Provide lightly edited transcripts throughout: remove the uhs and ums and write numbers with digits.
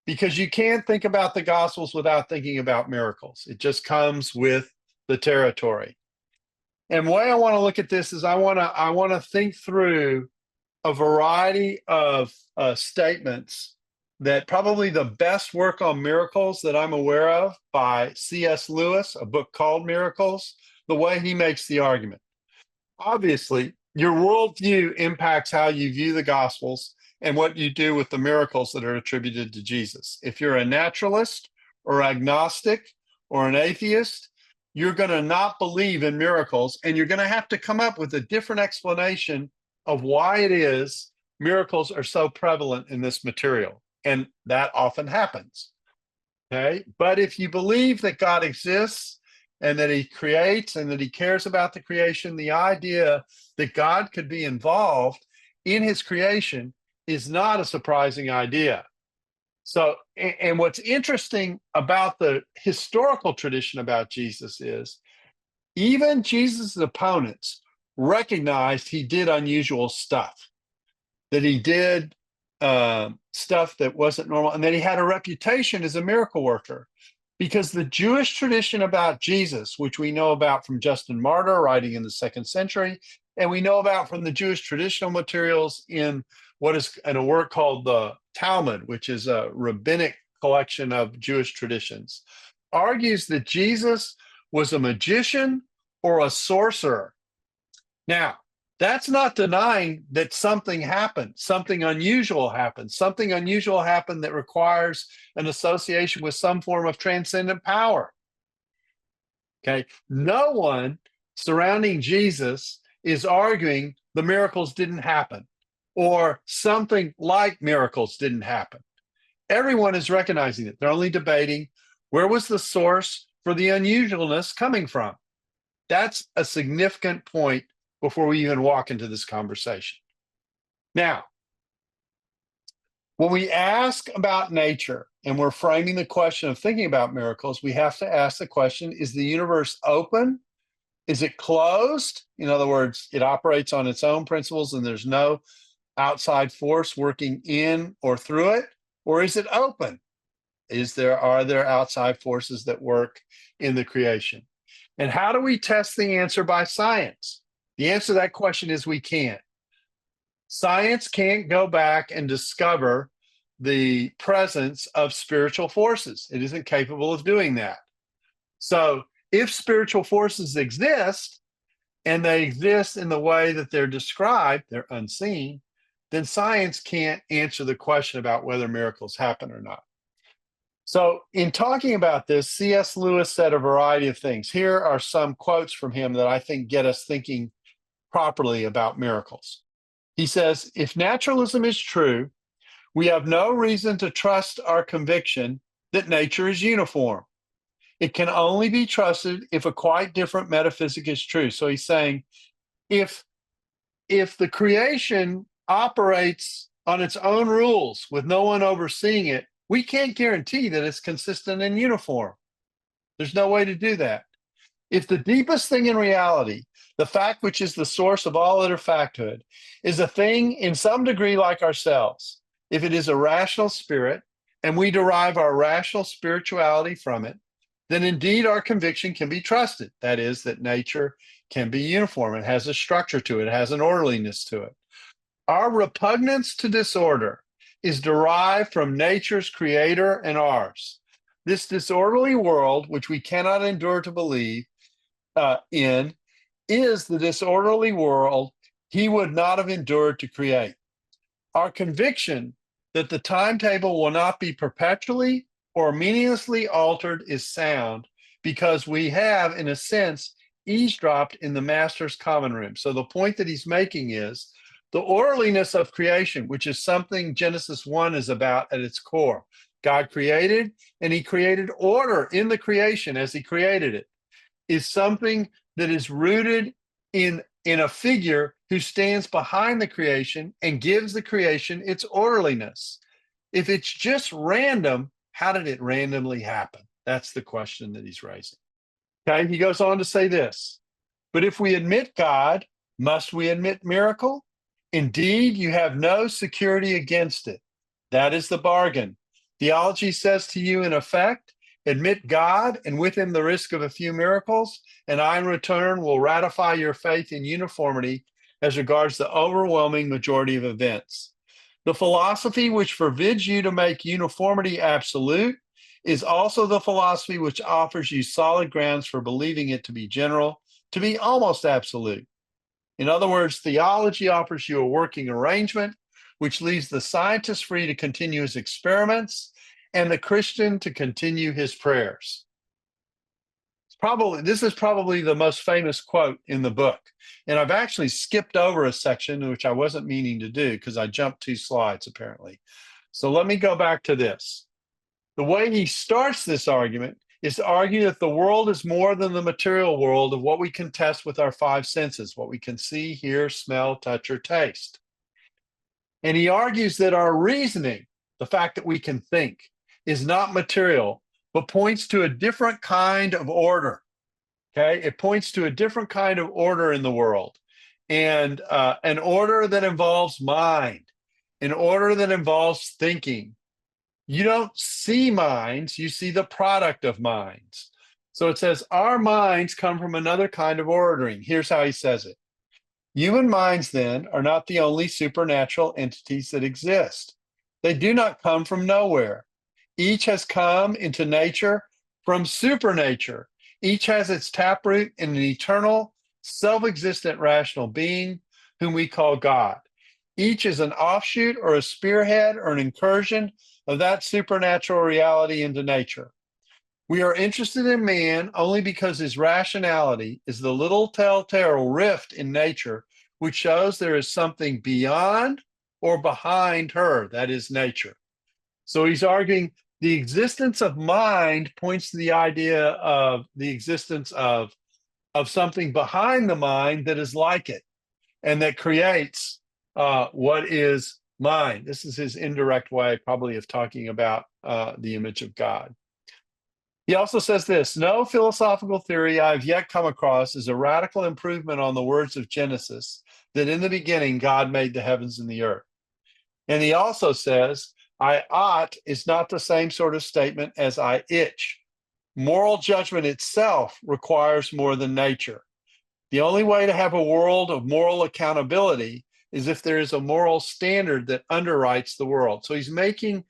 because you can't think about the Gospels without thinking about miracles. It just comes with the territory. And the way I want to look at this is I want to think through a variety of statements that probably the best work on miracles that I'm aware of by C.S. Lewis, a book called Miracles, the way he makes the argument. Obviously, your worldview impacts how you view the Gospels and what you do with the miracles that are attributed to Jesus. If you're a naturalist or agnostic or an atheist, you're going to not believe in miracles, and you're going to have to come up with a different explanation of why it is miracles are so prevalent in this material. And that often happens. Okay. But if you believe that God exists and that he creates and that he cares about the creation, the idea that God could be involved in his creation is not a surprising idea. So, and what's interesting about the historical tradition about Jesus is even Jesus' opponents recognized he did unusual stuff, that he did stuff that wasn't normal, and that he had a reputation as a miracle worker. Because the Jewish tradition about Jesus, which we know about from Justin Martyr writing in the 2nd century, and we know about from the Jewish traditional materials in what is in a work called the Talmud, which is a rabbinic collection of Jewish traditions, argues that Jesus was a magician or a sorcerer. Now, that's not denying that something happened, something unusual happened that requires an association with some form of transcendent power. Okay, no one surrounding Jesus is arguing the miracles didn't happen or something like miracles didn't happen. Everyone is recognizing it. They're only debating where was the source for the unusualness coming from. That's a significant point before we even walk into this conversation. Now, when we ask about nature and we're framing the question of thinking about miracles, we have to ask the question, is the universe open? Is it closed? In other words, it operates on its own principles and there's no outside force working in or through it? Or is it open? Are there outside forces that work in the creation? And how do we test the answer by science? The answer to that question is we can't. Science can't go back and discover the presence of spiritual forces. It isn't capable of doing that. So if spiritual forces exist, and they exist in the way that they're described, they're unseen, then science can't answer the question about whether miracles happen or not. So in talking about this, C.S. Lewis said a variety of things. Here are some quotes from him that I think get us thinking properly about miracles. He says, if naturalism is true, we have no reason to trust our conviction that nature is uniform. It can only be trusted if a quite different metaphysic is true. So he's saying, if the creation operates on its own rules with no one overseeing it, we can't guarantee that it's consistent and uniform. There's no way to do that. If the deepest thing in reality, the fact which is the source of all other facthood, is a thing in some degree like ourselves, if it is a rational spirit, and we derive our rational spirituality from it, then indeed our conviction can be trusted. That is, that nature can be uniform. It has a structure to it. It has an orderliness to it. Our repugnance to disorder is derived from nature's creator and ours. This disorderly world, which we cannot endure to believe in, is the disorderly world he would not have endured to create. Our conviction that the timetable will not be perpetually or meaninglessly altered is sound because we have, in a sense, eavesdropped in the master's common room. So the point that he's making is the orderliness of creation, which is something Genesis 1 is about at its core. God created, and he created order in the creation as he created it, is something that is rooted in a figure who stands behind the creation and gives the creation its orderliness. If it's just random, how did it randomly happen? That's the question that he's raising. Okay, he goes on to say this, but if we admit God, must we admit miracle? Indeed, you have no security against it. That is the bargain. Theology says to you, in effect, admit God and with him the risk of a few miracles, and I in return will ratify your faith in uniformity as regards the overwhelming majority of events. The philosophy which forbids you to make uniformity absolute is also the philosophy which offers you solid grounds for believing it to be general, to be almost absolute. In other words, theology offers you a working arrangement which leaves the scientist free to continue his experiments and the Christian to continue his prayers. This is probably the most famous quote in the book. And I've actually skipped over a section, which I wasn't meaning to do because I jumped 2 slides apparently. So let me go back to this. The way he starts this argument is to argue that the world is more than the material world of what we can test with our 5 senses, what we can see, hear, smell, touch, or taste. And he argues that our reasoning, the fact that we can think, is not material, but points to a different kind of order. Okay, it points to a different kind of order in the world, and an order that involves mind, an order that involves thinking. You don't see minds, you see the product of minds. So it says our minds come from another kind of ordering. Here's how he says it. Human minds, then, are not the only supernatural entities that exist. They do not come from nowhere. Each has come into nature from supernature. Each has its taproot in an eternal, self-existent rational being whom we call God. Each is an offshoot or a spearhead or an incursion of that supernatural reality into nature. We are interested in man only because his rationality is the little telltale rift in nature which shows there is something beyond or behind her, that is nature. So he's arguing the existence of mind points to the idea of the existence of something behind the mind that is like it and that creates what is mind. This is his indirect way probably of talking about the image of God. He also says this, no philosophical theory I've yet come across is a radical improvement on the words of Genesis, that in the beginning God made the heavens and the earth. And he also says, I ought is not the same sort of statement as I itch. Moral judgment itself requires more than nature. The only way to have a world of moral accountability is if there is a moral standard that underwrites the world. So he's making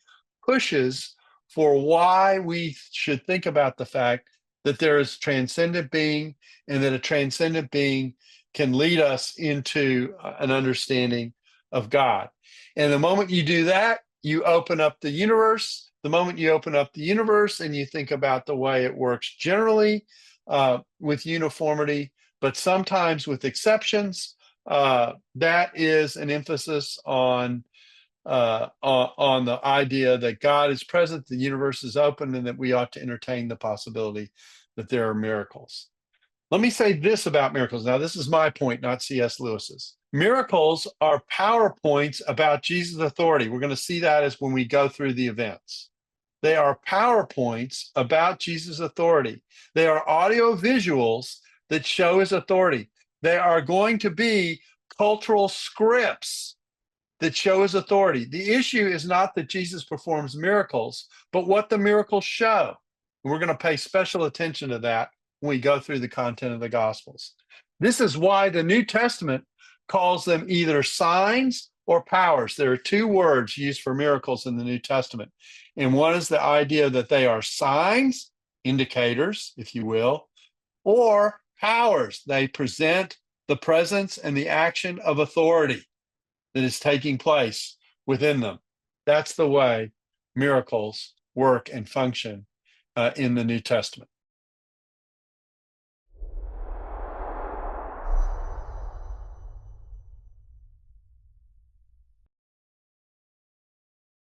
pushes for why we should think about the fact that there is transcendent being and that a transcendent being can lead us into an understanding of God. And the moment you do that, you open up the universe. The moment you open up the universe and you think about the way it works generally with uniformity, but sometimes with exceptions, that is an emphasis on the idea that God is present, the universe is open, and that we ought to entertain the possibility that there are miracles. Let me say this about miracles. Now, this is my point, not C.S. Lewis's. Miracles are PowerPoints about Jesus' authority. We're going to see that as when we go through the events. They are PowerPoints about Jesus' authority. They are audio visuals that show his authority. They are going to be cultural scripts that show his authority. The issue is not that Jesus performs miracles, but what the miracles show. And we're going to pay special attention to that when we go through the content of the Gospels. This is why the New Testament calls them either signs or powers. There are 2 words used for miracles in the New Testament. And one is the idea that they are signs, indicators, if you will, or powers. They present the presence and the action of authority that is taking place within them. That's the way miracles work and function in the New Testament.